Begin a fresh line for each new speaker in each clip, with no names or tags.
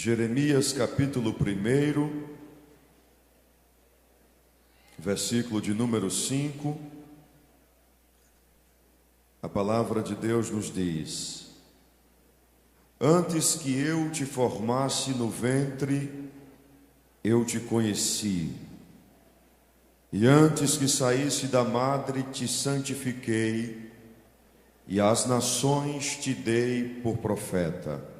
Jeremias capítulo 1, versículo de número 5, a palavra de Deus nos diz: Antes que eu te formasse no ventre, eu te conheci, e antes que saísse da madre te santifiquei, e às nações te dei por profeta.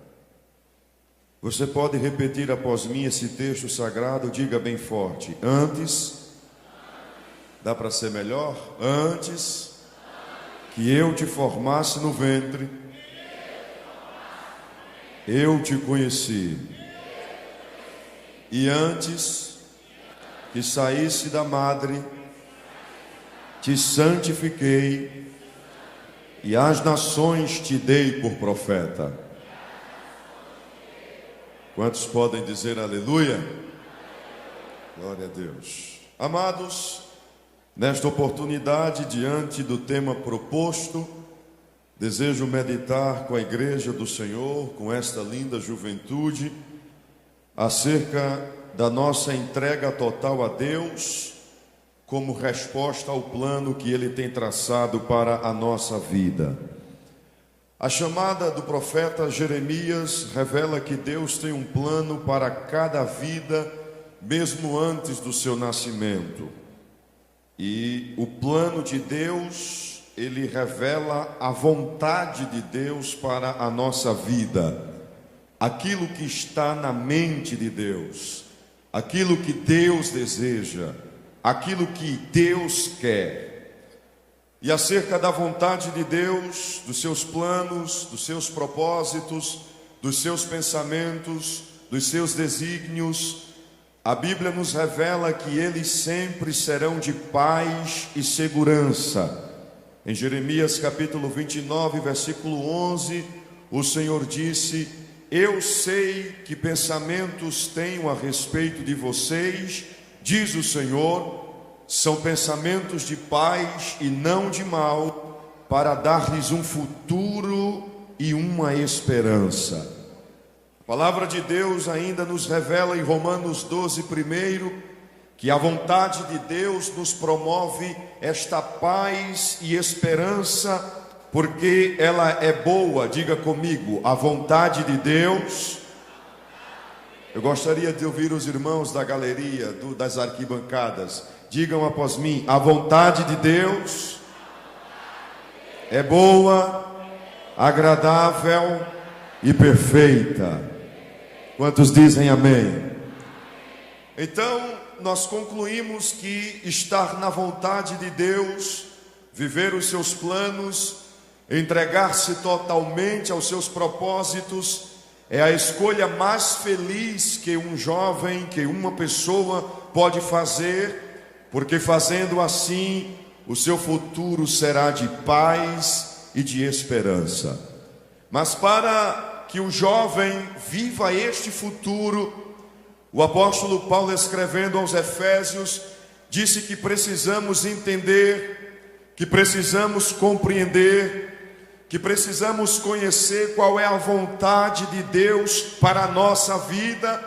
Você pode repetir após mim esse texto sagrado? Diga bem forte: antes, dá para ser melhor? Antes que eu te formasse no ventre, eu te conheci, e antes que saísse da madre, te santifiquei, e às nações te dei por profeta. Quantos podem dizer aleluia? Glória a Deus. Amados, nesta oportunidade, diante do tema proposto, desejo meditar com a igreja do Senhor, com esta linda juventude, acerca da nossa entrega total a Deus, como resposta ao plano que Ele tem traçado para a nossa vida. A chamada do profeta Jeremias revela que Deus tem um plano para cada vida, mesmo antes do seu nascimento. E o plano de Deus, ele revela a vontade de Deus para a nossa vida. Aquilo que está na mente de Deus, aquilo que Deus deseja, aquilo que Deus quer. E acerca da vontade de Deus, dos seus planos, dos seus propósitos, dos seus pensamentos, dos seus desígnios, a Bíblia nos revela que eles sempre serão de paz e segurança. Em Jeremias capítulo 29, versículo 11, o Senhor disse: Eu sei que pensamentos tenho a respeito de vocês, diz o Senhor, são pensamentos de paz e não de mal, para dar-lhes um futuro e uma esperança. A palavra de Deus ainda nos revela em Romanos 12, primeiro, que a vontade de Deus nos promove esta paz e esperança, porque ela é boa. Diga comigo: a vontade de Deus. Eu gostaria de ouvir os irmãos da galeria, das arquibancadas. Digam após mim: a vontade de Deus é boa, agradável e perfeita. Quantos dizem amém? Então, nós concluímos que estar na vontade de Deus, viver os seus planos, entregar-se totalmente aos seus propósitos, é a escolha mais feliz que um jovem, que uma pessoa pode fazer, porque fazendo assim, o seu futuro será de paz e de esperança. Mas para que o jovem viva este futuro, o apóstolo Paulo, escrevendo aos Efésios, disse que precisamos entender, que precisamos compreender, que precisamos conhecer qual é a vontade de Deus para a nossa vida,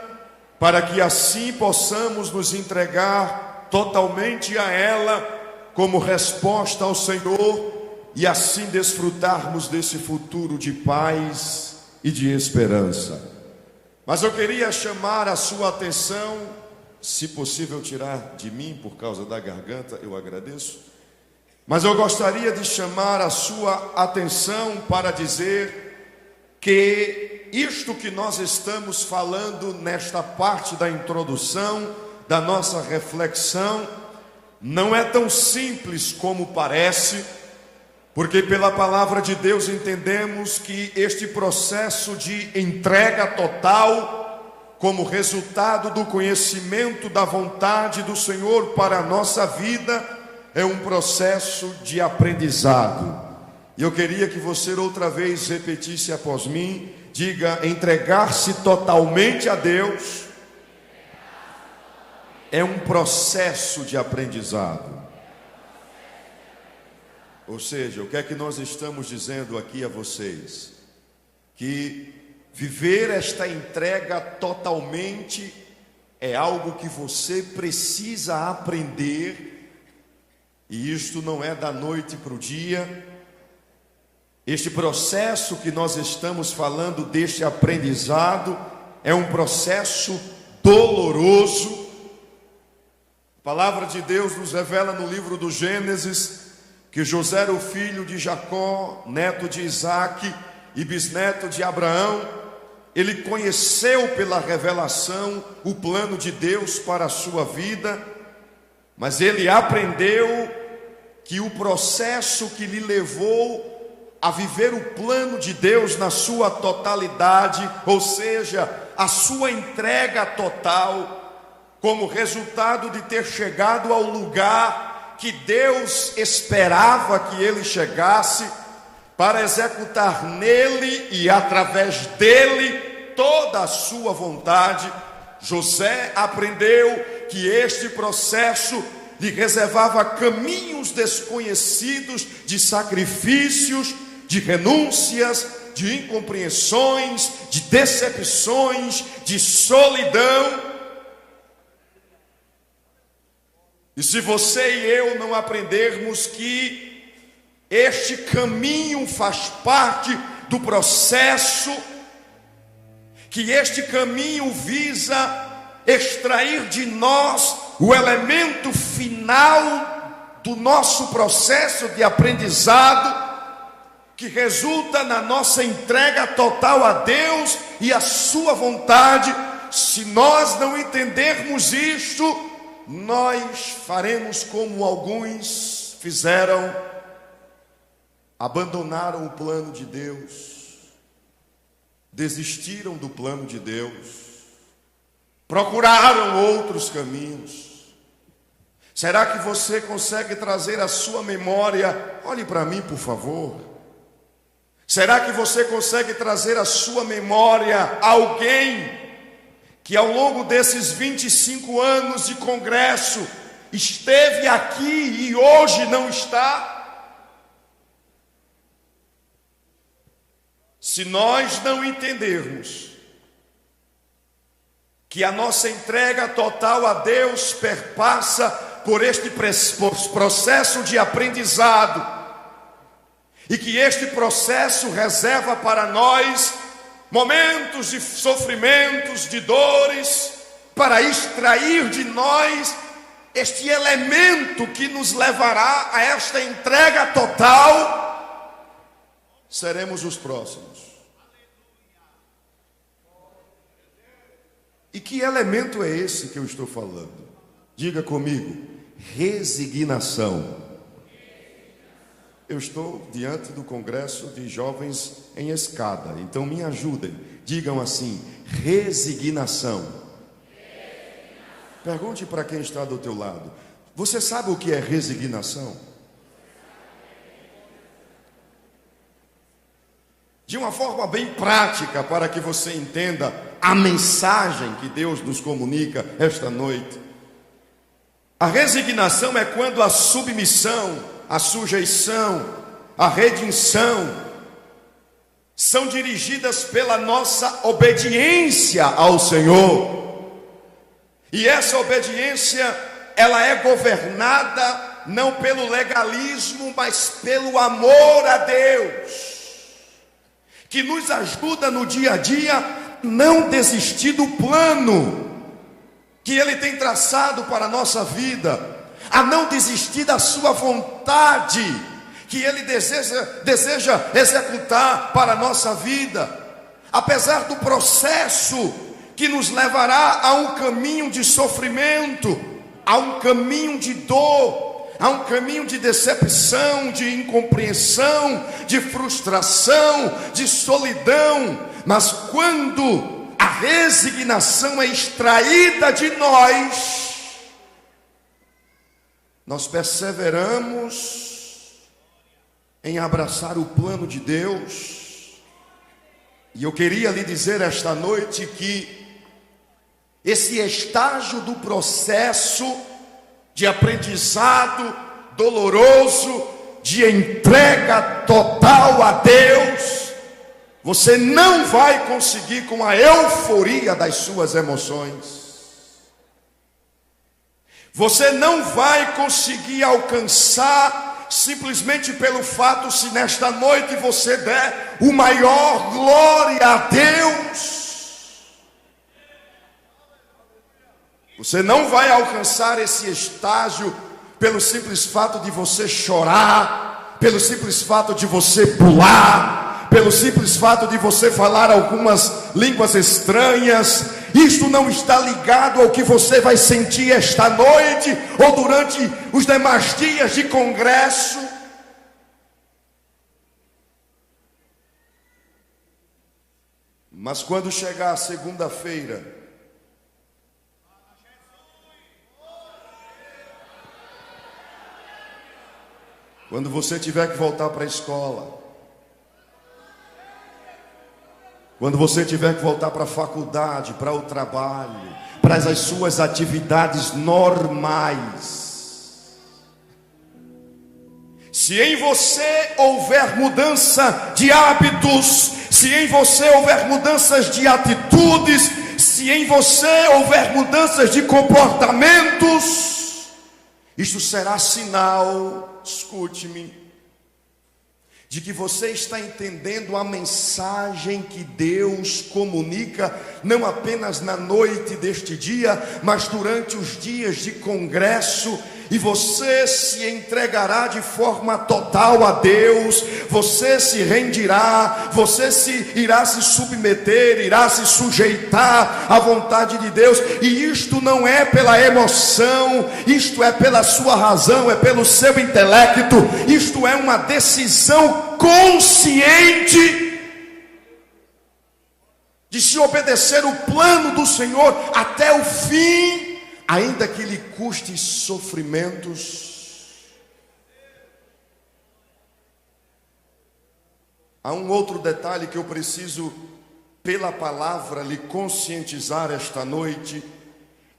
para que assim possamos nos entregar totalmente a ela, como resposta ao Senhor, e assim desfrutarmos desse futuro de paz e de esperança. Mas eu queria chamar a sua atenção, se possível tirar de mim por causa da garganta, eu agradeço. Mas eu gostaria de chamar a sua atenção para dizer que isto que nós estamos falando nesta parte da introdução, da nossa reflexão, não é tão simples como parece, porque pela palavra de Deus entendemos que este processo de entrega total, como resultado do conhecimento da vontade do Senhor para a nossa vida, é um processo de aprendizado. E eu queria que você outra vez repetisse após mim. Diga: entregar-se totalmente a Deus é um processo de aprendizado. Ou seja, o que é que nós estamos dizendo aqui a vocês? Que Viver esta entrega totalmente é algo que você precisa aprender, e isto não é da noite para o dia. Este processo que nós estamos falando, deste aprendizado, é um processo doloroso. A palavra de Deus nos revela no livro do Gênesis que José era o filho de Jacó, neto de Isaque e bisneto de Abraão. Ele conheceu pela revelação o plano de Deus para a sua vida, mas ele aprendeu que o processo que lhe levou a viver o plano de Deus na sua totalidade, ou seja, a sua entrega total, como resultado de ter chegado ao lugar que Deus esperava que ele chegasse, para executar nele e através dele toda a sua vontade. José aprendeu que este processo lhe reservava caminhos desconhecidos de sacrifícios, de renúncias, de incompreensões, de decepções, de solidão. E se você e eu não aprendermos que este caminho faz parte do processo, que este caminho visa extrair de nós o elemento final do nosso processo de aprendizado, que resulta na nossa entrega total a Deus e a sua vontade, se nós não entendermos isto, nós faremos como alguns fizeram: abandonaram o plano de Deus, desistiram do plano de Deus, procuraram outros caminhos. Será que você consegue trazer à sua memória, olhe para mim por favor, será que você consegue trazer à sua memória alguém que ao longo desses 25 anos de congresso esteve aqui e hoje não está? Se nós não entendermos que a nossa entrega total a Deus perpassa por este processo de aprendizado, e que este processo reserva para nós momentos de sofrimentos, de dores, para extrair de nós este elemento que nos levará a esta entrega total, seremos os próximos. E que elemento é esse que eu estou falando? Diga comigo: resignação. Eu estou diante do congresso de jovens em escada, então me ajudem, digam assim: resignação. Pergunte para quem está do teu lado: você sabe o que é resignação? De uma forma bem prática, para que você entenda a mensagem que Deus nos comunica esta noite. A resignação é quando a submissão, a sujeição, a redenção são dirigidas pela nossa obediência ao Senhor. E essa obediência, ela é governada não pelo legalismo, mas pelo amor a Deus, que nos ajuda no dia a dia não desistir do plano que Ele tem traçado para a nossa vida, a não desistir da sua vontade que Ele deseja executar para a nossa vida, apesar do processo que nos levará a um caminho de sofrimento, a um caminho de dor, a um caminho de decepção, de incompreensão, de frustração, de solidão. Mas quando a resignação é extraída de nós perseveramos em abraçar o plano de Deus. E eu queria lhe dizer esta noite que esse estágio do processo de aprendizado doloroso, de entrega total a Deus, Você não vai conseguir com a euforia das suas emoções. Você não vai conseguir alcançar simplesmente pelo fato se nesta noite você der o maior glória a Deus. Você não vai alcançar esse estágio pelo simples fato de você chorar, pelo simples fato de você pular, pelo simples fato de você falar algumas línguas estranhas. Isto não está ligado ao que você vai sentir esta noite ou durante os demais dias de congresso. Mas quando chegar a segunda-feira, quando você tiver que voltar para a escola, quando você tiver que voltar para a faculdade, para o trabalho, para as suas atividades normais, se em você houver mudança de hábitos, se em você houver mudanças de atitudes, se em você houver mudanças de comportamentos, isto será sinal, escute-me, de que você está entendendo a mensagem que Deus comunica, não apenas na noite deste dia, mas durante os dias de congresso, e você se entregará de forma total a Deus, você se rendirá, você irá se submeter, irá se sujeitar à vontade de Deus, e isto não é pela emoção, isto é pela sua razão, é pelo seu intelecto, isto é uma decisão consciente de se obedecer o plano do Senhor até o fim, ainda que lhe custe sofrimentos. Há um outro detalhe que eu preciso, pela palavra, lhe conscientizar esta noite,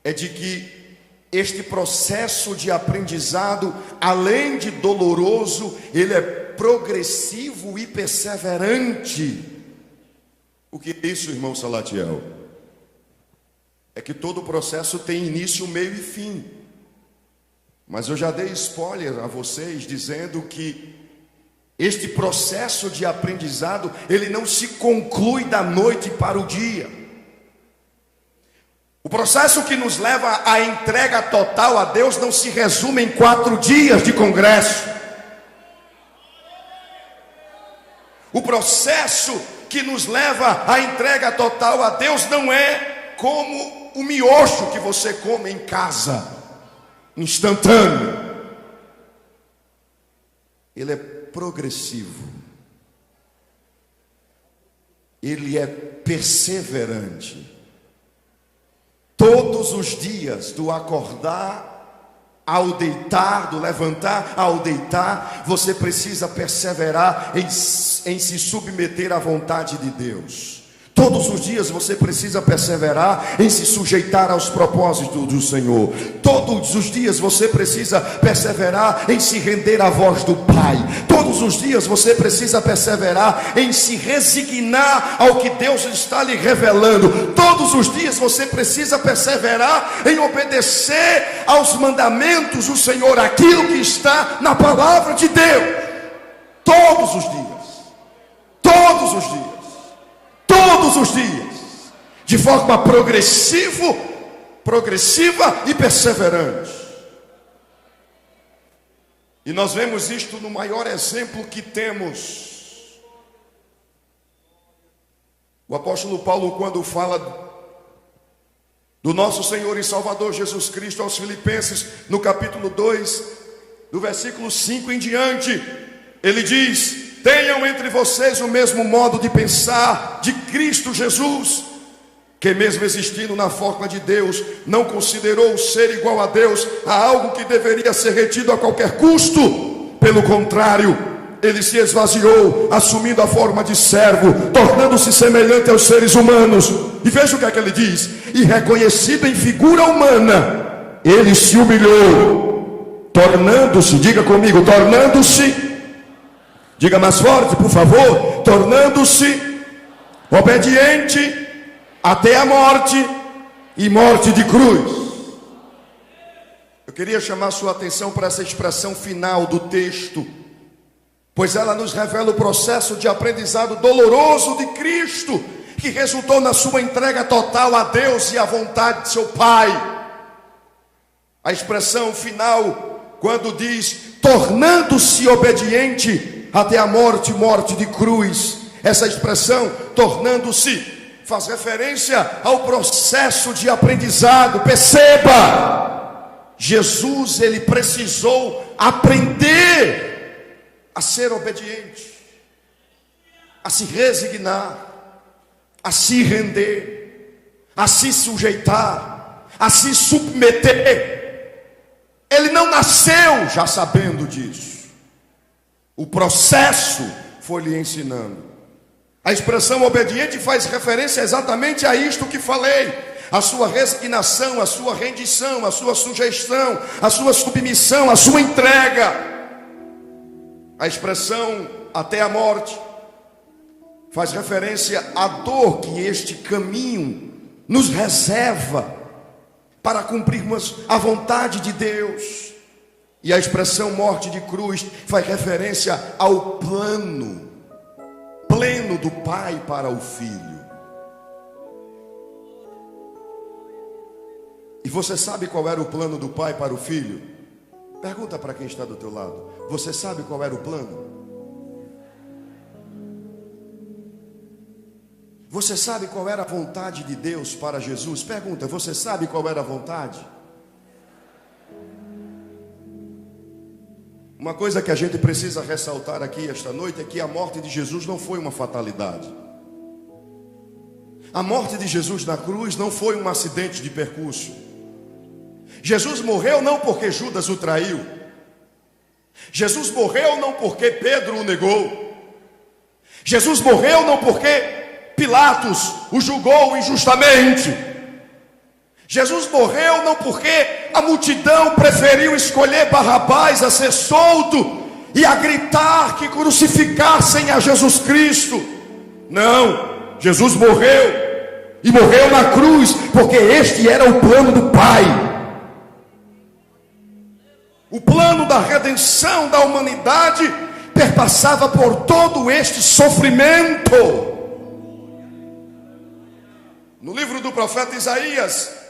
é de que este processo de aprendizado, além de doloroso, ele é progressivo e perseverante. O que é isso, irmão Salatiel? É que todo processo tem início, meio e fim. Mas eu já dei spoiler a vocês dizendo que este processo de aprendizado, ele não se conclui da noite para o dia. O processo que nos leva à entrega total a Deus não se resume em 4 dias de congresso. O processo que nos leva à entrega total a Deus não é como o miojo que você come em casa, instantâneo. Ele é progressivo. Ele é perseverante. Todos os dias, do acordar ao deitar, do levantar ao deitar, você precisa perseverar em se submeter à vontade de Deus. Todos os dias você precisa perseverar em se sujeitar aos propósitos do Senhor. Todos os dias você precisa perseverar em se render à voz do Pai. Todos os dias você precisa perseverar em se resignar ao que Deus está lhe revelando. Todos os dias você precisa perseverar em obedecer aos mandamentos do Senhor, aquilo que está na palavra de Deus. Todos os dias. Todos os dias. Todos os dias, de forma progressiva e perseverante. E nós vemos isto no maior exemplo que temos. O apóstolo Paulo, quando fala do nosso Senhor e Salvador Jesus Cristo aos Filipenses, no capítulo 2, do versículo 5 em diante, ele diz: tenham entre vocês o mesmo modo de pensar de Cristo Jesus, que mesmo existindo na forma de Deus, não considerou o ser igual a Deus a algo que deveria ser retido a qualquer custo. Pelo contrário, ele se esvaziou, assumindo a forma de servo, tornando-se semelhante aos seres humanos. E veja o que é que ele diz: e reconhecido em figura humana, ele se humilhou, tornando-se, diga comigo, tornando-se, diga mais forte, por favor, tornando-se obediente até a morte e morte de cruz. Eu queria chamar sua atenção para essa expressão final do texto, pois ela nos revela o processo de aprendizado doloroso de Cristo, que resultou na sua entrega total a Deus e à vontade de seu Pai. A expressão final, quando diz, tornando-se obediente até a morte, morte de cruz. Essa expressão, tornando-se, faz referência ao processo de aprendizado. Perceba, Jesus, ele precisou aprender a ser obediente, a se resignar, a se render, a se sujeitar, a se submeter. Ele não nasceu já sabendo disso. O processo foi lhe ensinando. A expressão obediente faz referência exatamente a isto que falei: a sua resignação, a sua rendição, a sua sujeição, a sua submissão, a sua entrega. A expressão até a morte faz referência à dor que este caminho nos reserva para cumprirmos a vontade de Deus. E a expressão morte de cruz faz referência ao plano pleno do Pai para o Filho. E você sabe qual era o plano do Pai para o Filho? Pergunta para quem está do teu lado. Você sabe qual era o plano? Você sabe qual era a vontade de Deus para Jesus? Pergunta, você sabe qual era a vontade? Uma coisa que a gente precisa ressaltar aqui esta noite é que a morte de Jesus não foi uma fatalidade. A morte de Jesus na cruz não foi um acidente de percurso. Jesus morreu não porque Judas o traiu. Jesus morreu não porque Pedro o negou. Jesus morreu não porque Pilatos o julgou injustamente. Jesus morreu não porque a multidão preferiu escolher Barrabás a ser solto e a gritar que crucificassem a Jesus Cristo. Não, Jesus morreu, e morreu na cruz porque este era o plano do Pai. O plano da redenção da humanidade perpassava por todo este sofrimento. No livro do profeta Isaías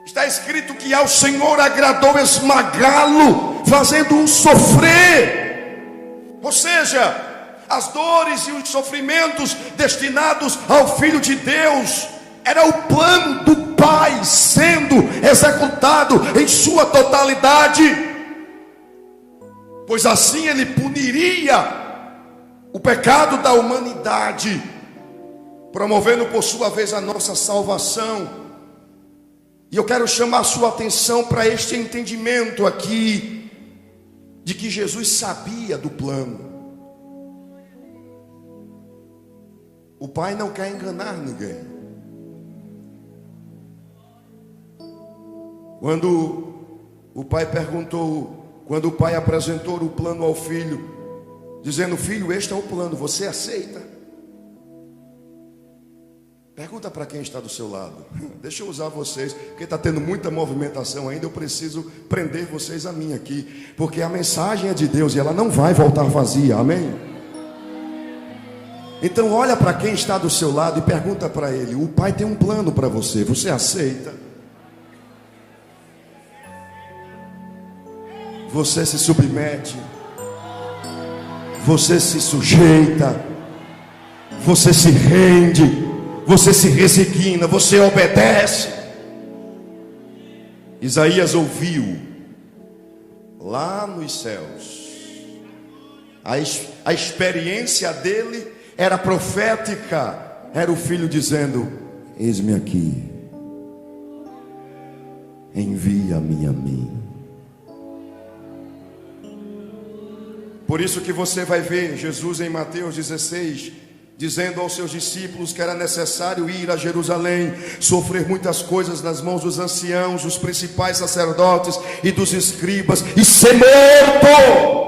está escrito que ao Senhor agradou esmagá-lo, fazendo-o sofrer. Ou seja, as dores e os sofrimentos destinados ao Filho de Deus era o plano do Pai sendo executado em sua totalidade, pois assim ele puniria o pecado da humanidade, promovendo por sua vez a nossa salvação. E eu quero chamar a sua atenção para este entendimento aqui, de que Jesus sabia do plano. O Pai não quer enganar ninguém. Quando o Pai apresentou o plano ao Filho, dizendo: Filho, este é o plano, você aceita? Pergunta para quem está do seu lado. Deixa eu usar vocês, porque está tendo muita movimentação ainda. Eu preciso prender vocês a mim aqui, porque a mensagem é de Deus e ela não vai voltar vazia, amém? Então olha para quem está do seu lado e pergunta para ele: o Pai tem um plano para você, você aceita? Você se submete, você se sujeita, você se rende, você se resigna, você obedece. Isaías ouviu lá nos céus. A experiência dele era profética. Era o Filho dizendo: eis-me aqui, envia-me a mim. Por isso que você vai ver Jesus em Mateus 16 dizendo aos seus discípulos que era necessário ir a Jerusalém, sofrer muitas coisas nas mãos dos anciãos, dos principais sacerdotes e dos escribas, e ser morto.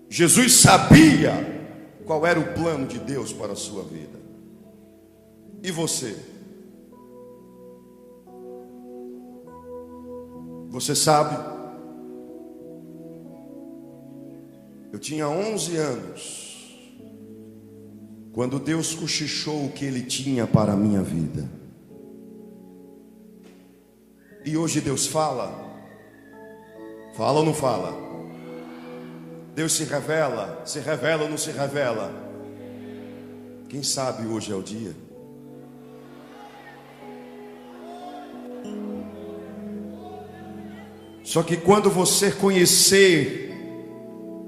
Jesus sabia qual era o plano de Deus para a sua vida. E você? Você sabe? Eu tinha 11 anos quando Deus cochichou o que Ele tinha para a minha vida. E hoje Deus fala? Fala ou não fala? Deus se revela ou não se revela? Quem sabe hoje é o dia? Só que quando você conhecer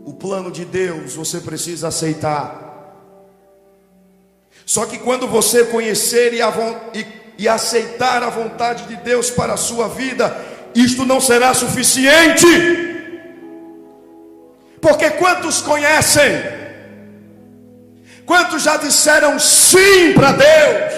o plano de Deus, você precisa aceitar. Só que quando você conhecer e aceitar a vontade de Deus para a sua vida, isto não será suficiente. Porque quantos conhecem? Quantos já disseram sim para Deus?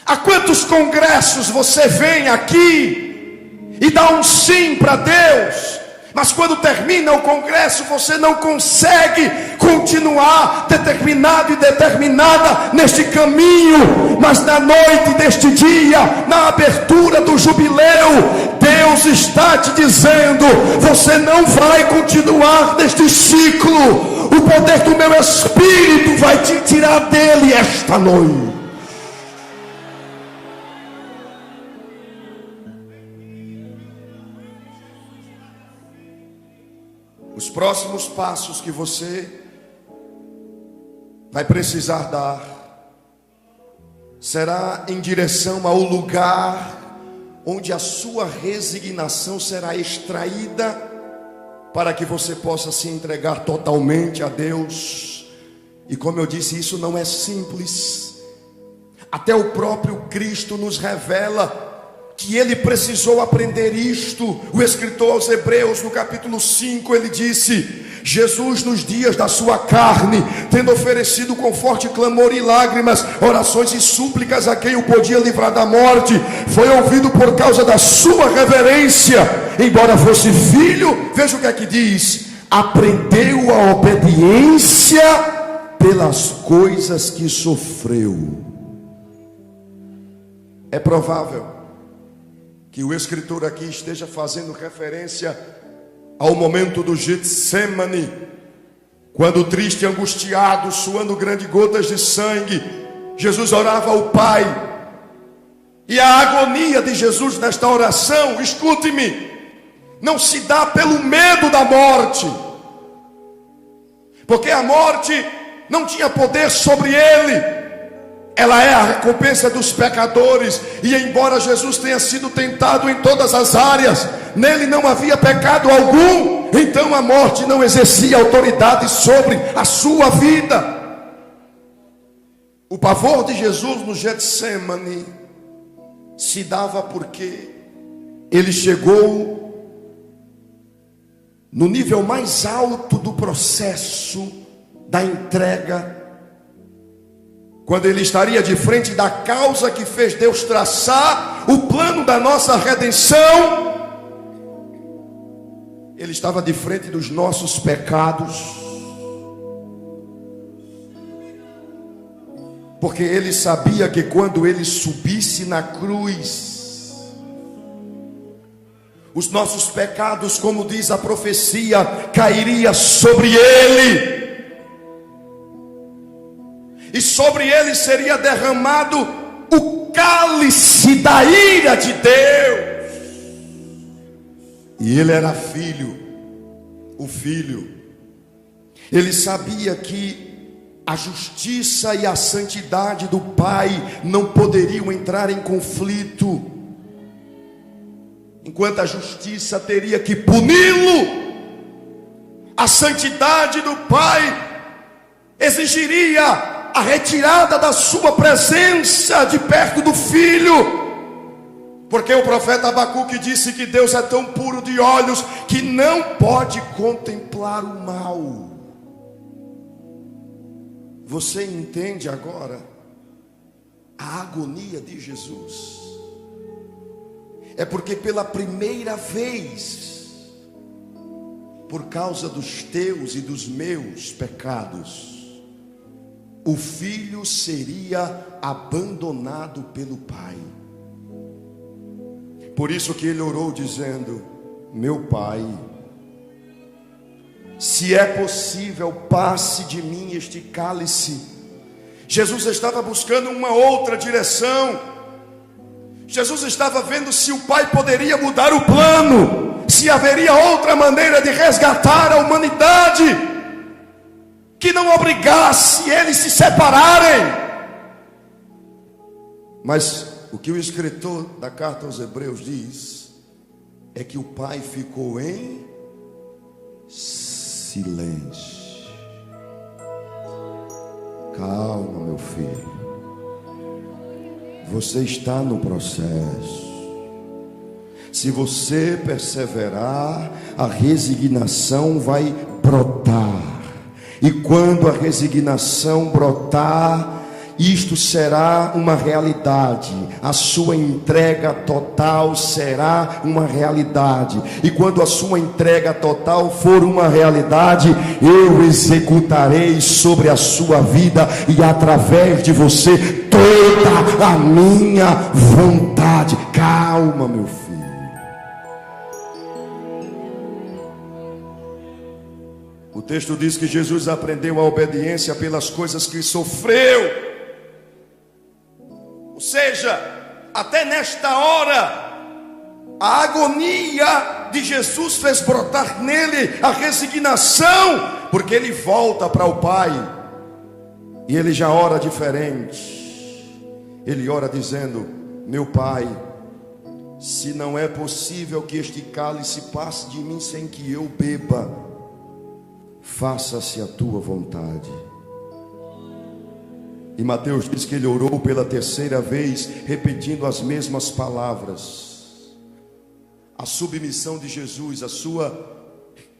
A quantos congressos você vem aqui e dá um sim para Deus, mas quando termina o congresso você não consegue continuar determinado e determinada neste caminho? Mas na noite deste dia, na abertura do jubileu, Deus está te dizendo: você não vai continuar neste ciclo. O poder do meu Espírito vai te tirar dele esta noite. Os próximos passos que você vai precisar dar será em direção ao lugar onde a sua resignação será extraída, para que você possa se entregar totalmente a Deus. E como eu disse, isso não é simples. Até o próprio Cristo nos revela que ele precisou aprender isto. O escritor aos Hebreus, no capítulo 5, ele disse: Jesus, nos dias da sua carne, tendo oferecido com forte clamor e lágrimas, orações e súplicas a quem o podia livrar da morte, foi ouvido por causa da sua reverência, embora fosse filho. Veja o que é que diz: aprendeu a obediência pelas coisas que sofreu. É provável que o escritor aqui esteja fazendo referência ao momento do Getsemane, quando triste, angustiado, suando grandes gotas de sangue, Jesus orava ao Pai. E a agonia de Jesus nesta oração, escute-me, não se dá pelo medo da morte, porque a morte não tinha poder sobre ele. Ela é a recompensa dos pecadores. E embora Jesus tenha sido tentado em todas as áreas, nele não havia pecado algum, então a morte não exercia autoridade sobre a sua vida. O pavor de Jesus no Getsemane se dava porque ele chegou no nível mais alto do processo da entrega, quando ele estaria de frente da causa que fez Deus traçar o plano da nossa redenção. Ele estava de frente dos nossos pecados, porque ele sabia que quando ele subisse na cruz, os nossos pecados, como diz a profecia, cairia sobre ele. E sobre ele seria derramado o cálice da ira de Deus. E ele era filho, o filho. Ele sabia que a justiça e a santidade do Pai não poderiam entrar em conflito, enquanto a justiça teria que puni-lo, a santidade do Pai exigiria a retirada da sua presença de perto do filho, porque o profeta Abacuque disse que Deus é tão puro de olhos que não pode contemplar o mal. Você entende agora a agonia de Jesus? É porque pela primeira vez, por causa dos teus e dos meus pecados, o filho seria abandonado pelo pai. Por isso que ele orou dizendo: meu pai, se é possível, passe de mim este cálice. Jesus estava buscando uma outra direção. Jesus estava vendo se o pai poderia mudar o plano, se haveria outra maneira de resgatar a humanidade, que não obrigasse eles se separarem. Mas o que o escritor da carta aos Hebreus diz é que o pai ficou em silêncio. Calma, meu filho, você está no processo. Se você perseverar, a resignação vai brotar. E quando a resignação brotar, isto será uma realidade. A sua entrega total será uma realidade. E quando a sua entrega total for uma realidade, eu executarei sobre a sua vida e através de você toda a minha vontade. Calma, meu filho. O texto diz que Jesus aprendeu a obediência pelas coisas que sofreu. Ou seja, até nesta hora, a agonia de Jesus fez brotar nele a resignação, porque ele volta para o Pai, e ele já ora diferente. Ele ora dizendo: meu Pai, se não é possível que este cálice passe de mim sem que eu beba, faça-se a tua vontade. E Mateus diz que ele orou pela terceira vez, repetindo as mesmas palavras. A submissão de Jesus, a sua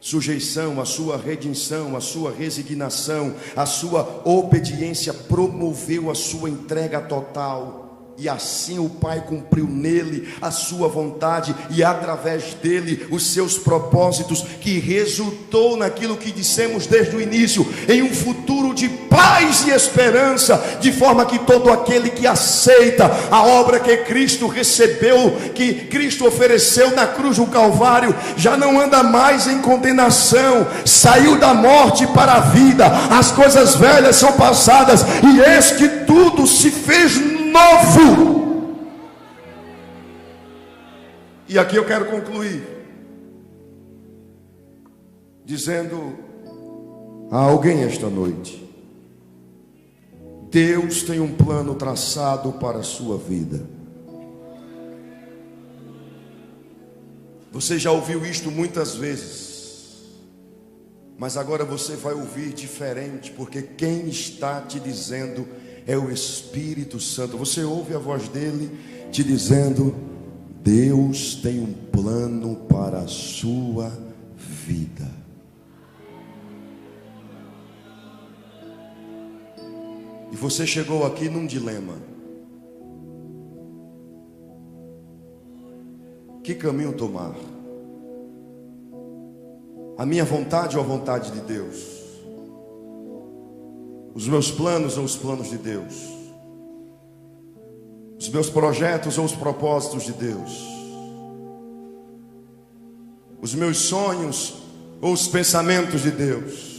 sujeição, a sua redenção, a sua resignação, a sua obediência promoveu a sua entrega total. E assim o Pai cumpriu nele a sua vontade e através dele os seus propósitos, que resultou naquilo que dissemos desde o início, em um futuro de paz e esperança, de forma que todo aquele que aceita a obra que Cristo recebeu, que Cristo ofereceu na cruz do Calvário, já não anda mais em condenação, saiu da morte para a vida. As coisas velhas são passadas e eis que tudo se fez novo. E aqui eu quero concluir dizendo a alguém esta noite: Deus tem um plano traçado para a sua vida. Você já ouviu isto muitas vezes, mas agora você vai ouvir diferente, porque quem está te dizendo é o Espírito Santo. Você ouve a voz dele te dizendo: Deus tem um plano para a sua vida. E você chegou aqui num dilema. Que caminho tomar? A minha vontade ou a vontade de Deus? Os meus planos ou os planos de Deus? Os meus projetos ou os propósitos de Deus? Os meus sonhos ou os pensamentos de Deus?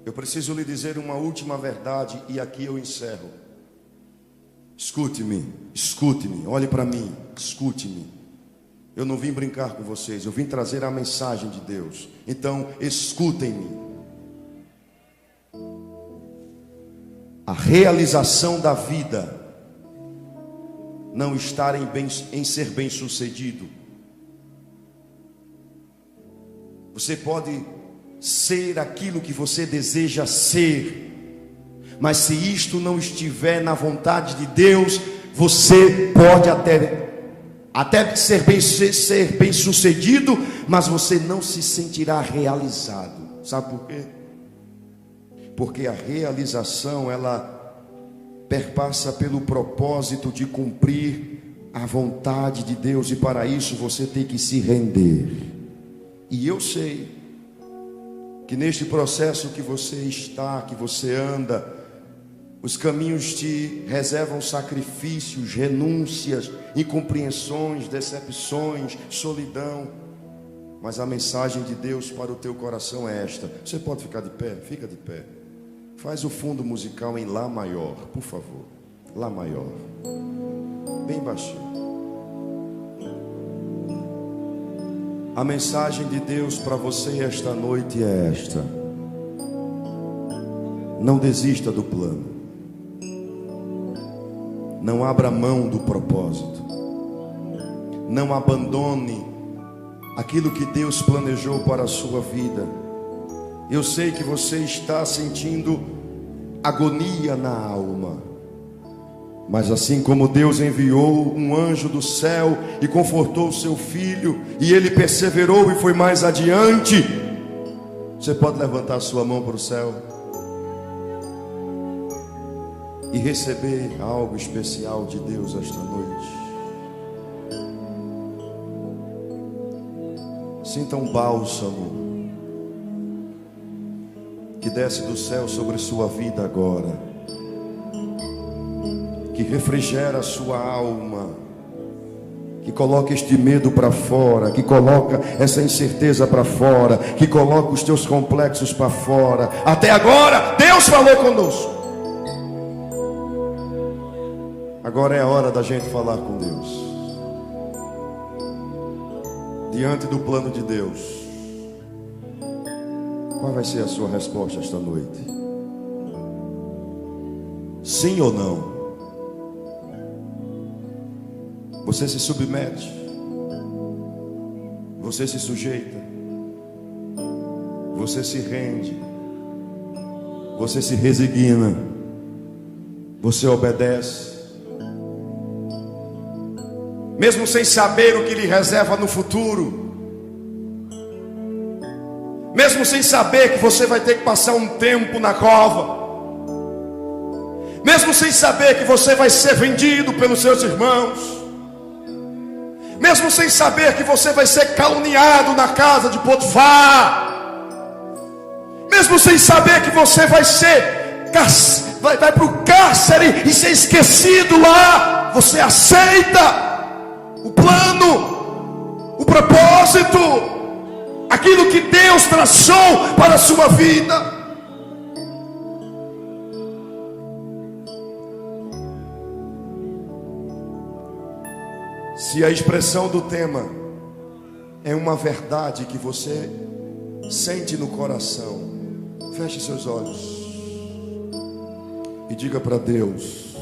Eu preciso lhe dizer uma última verdade e aqui eu encerro. Escute-me, escute-me, olhe para mim, escute-me. Eu não vim brincar com vocês, eu vim trazer a mensagem de Deus. Então, escutem-me. A realização da vida não está em ser bem-sucedido. Você pode ser aquilo que você deseja ser, mas se isto não estiver na vontade de Deus, você pode até ser bem-sucedido, mas você não se sentirá realizado. Sabe por quê? Porque a realização, ela perpassa pelo propósito de cumprir a vontade de Deus, e para isso você tem que se render. E eu sei que neste processo que você está, que você anda, os caminhos te reservam sacrifícios, renúncias, incompreensões, decepções, solidão. Mas a mensagem de Deus para o teu coração é esta. Você pode ficar de pé? Fica de pé. Faz o fundo musical em Lá maior, por favor. Lá maior. Bem baixinho. A mensagem de Deus para você esta noite é esta: não desista do plano, não abra mão do propósito, não abandone aquilo que Deus planejou para a sua vida. Eu sei que você está sentindo agonia na alma, mas assim como Deus enviou um anjo do céu e confortou o seu filho, e ele perseverou e foi mais adiante, você pode levantar sua mão para o céu e receber algo especial de Deus esta noite. Sinta um bálsamo que desce do céu sobre sua vida agora, que refrigera a sua alma, que coloca este medo para fora, que coloca essa incerteza para fora, que coloca os teus complexos para fora. Até agora Deus falou conosco. Agora é a hora da gente falar com Deus. Diante do plano de Deus, qual vai ser a sua resposta esta noite? Sim ou não? Você se submete, você se sujeita, você se rende, você se resigna, você obedece, mesmo sem saber o que lhe reserva no futuro, mesmo sem saber que você vai ter que passar um tempo na cova, mesmo sem saber que você vai ser vendido pelos seus irmãos, mesmo sem saber que você vai ser caluniado na casa de Potifar, mesmo sem saber que você vai para o cárcere e ser esquecido lá, você aceita o plano, o propósito, aquilo que Deus traçou para a sua vida. Se a expressão do tema é uma verdade que você sente no coração, feche seus olhos e diga para Deus: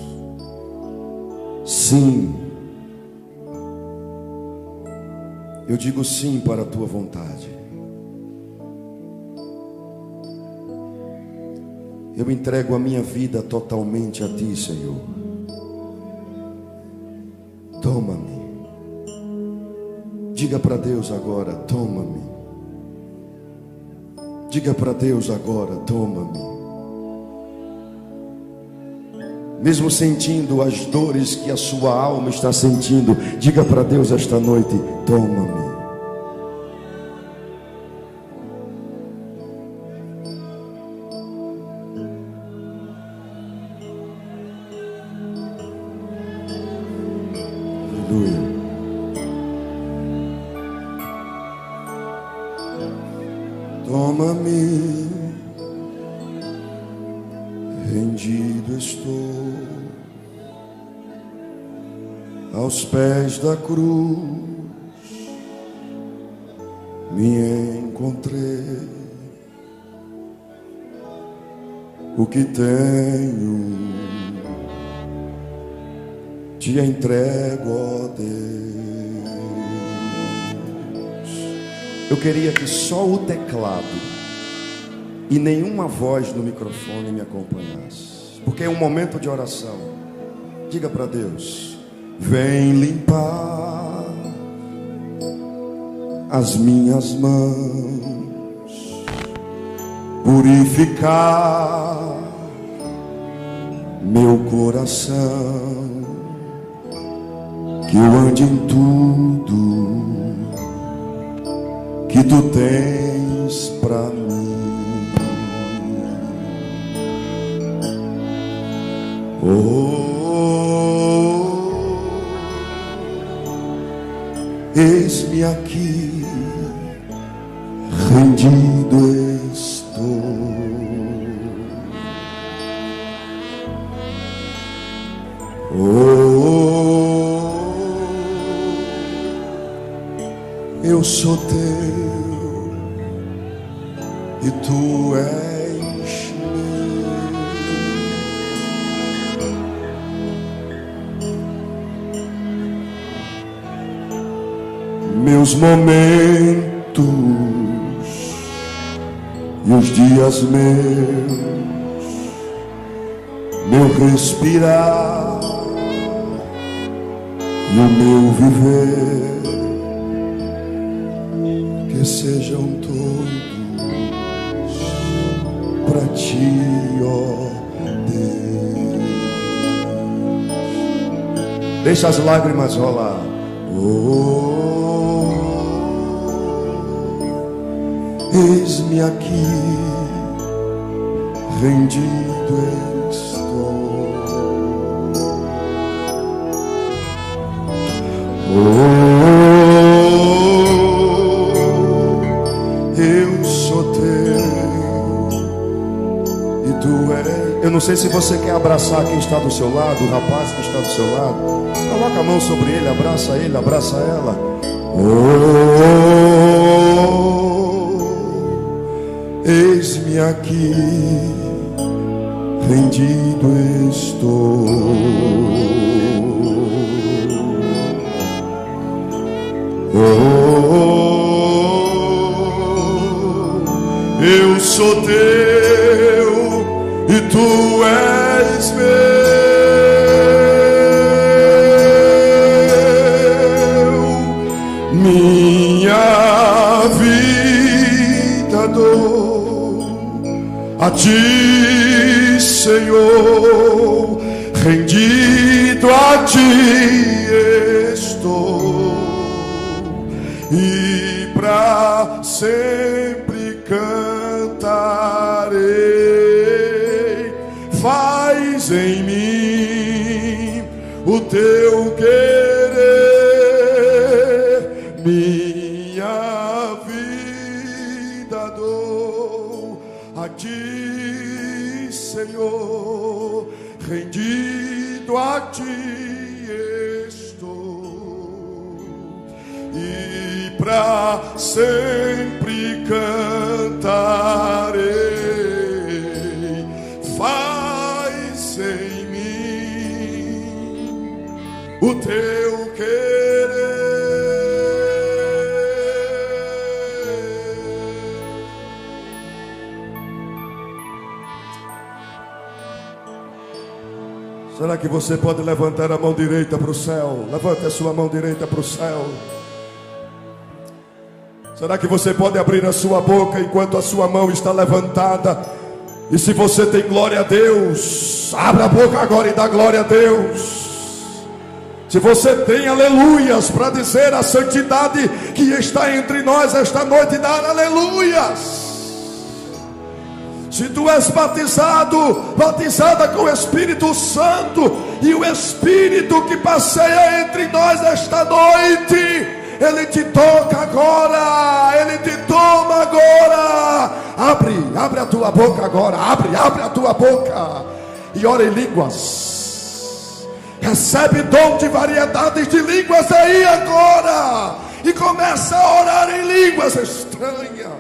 sim, eu digo sim para a tua vontade. Eu entrego a minha vida totalmente a ti, Senhor. Toma-me. Diga para Deus agora: toma-me. Diga para Deus agora: toma-me. Mesmo sentindo as dores que a sua alma está sentindo, diga para Deus esta noite: toma-me. Aleluia. Toma-me, rendido estou aos pés da cruz, me encontrei. O que tenho te entrego, ó Deus. Eu queria que só o teclado e nenhuma voz no microfone me acompanhasse, porque é um momento de oração. Diga para Deus: vem limpar as minhas mãos, purificar meu coração, que eu ande em tudo que tu tens pra mim. Eis-me aqui, rendido estou. Eu sou teu e tu és meu. Meus momentos e os dias meus, meu respirar e o meu viver, que sejam todos pra ti, ó Deus. Deixa as lágrimas rolar. Eis-me aqui, rendido estou. Eu sou teu e tu és. Eu não sei se você quer abraçar quem está do seu lado, o rapaz que está do seu lado. Coloca a mão sobre ele, abraça ela. Eis-me aqui, rendido estou. Eu sou teu e tu és meu. Minha vida dou a ti, Senhor, rendido a ti estou, e pra sempre cantarei. Faz em mim o teu querer, minha vida dou a ti, Senhor, rendido a ti estou, e pra sempre cantarei. Faz em mim o teu querer. Será que você pode levantar a mão direita para o céu? Levante a sua mão direita para o céu. Será que você pode abrir a sua boca enquanto a sua mão está levantada? E se você tem glória a Deus, abra a boca agora e dá glória a Deus. Se você tem aleluias para dizer a santidade que está entre nós esta noite, dar aleluias. Se tu és batizada com o Espírito Santo, e o Espírito que passeia entre nós esta noite, Ele te toca agora, Ele te toma agora. Abre a tua boca agora, abre a tua boca e ora em línguas. Recebe dom de variedades de línguas aí agora, e começa a orar em línguas estranhas.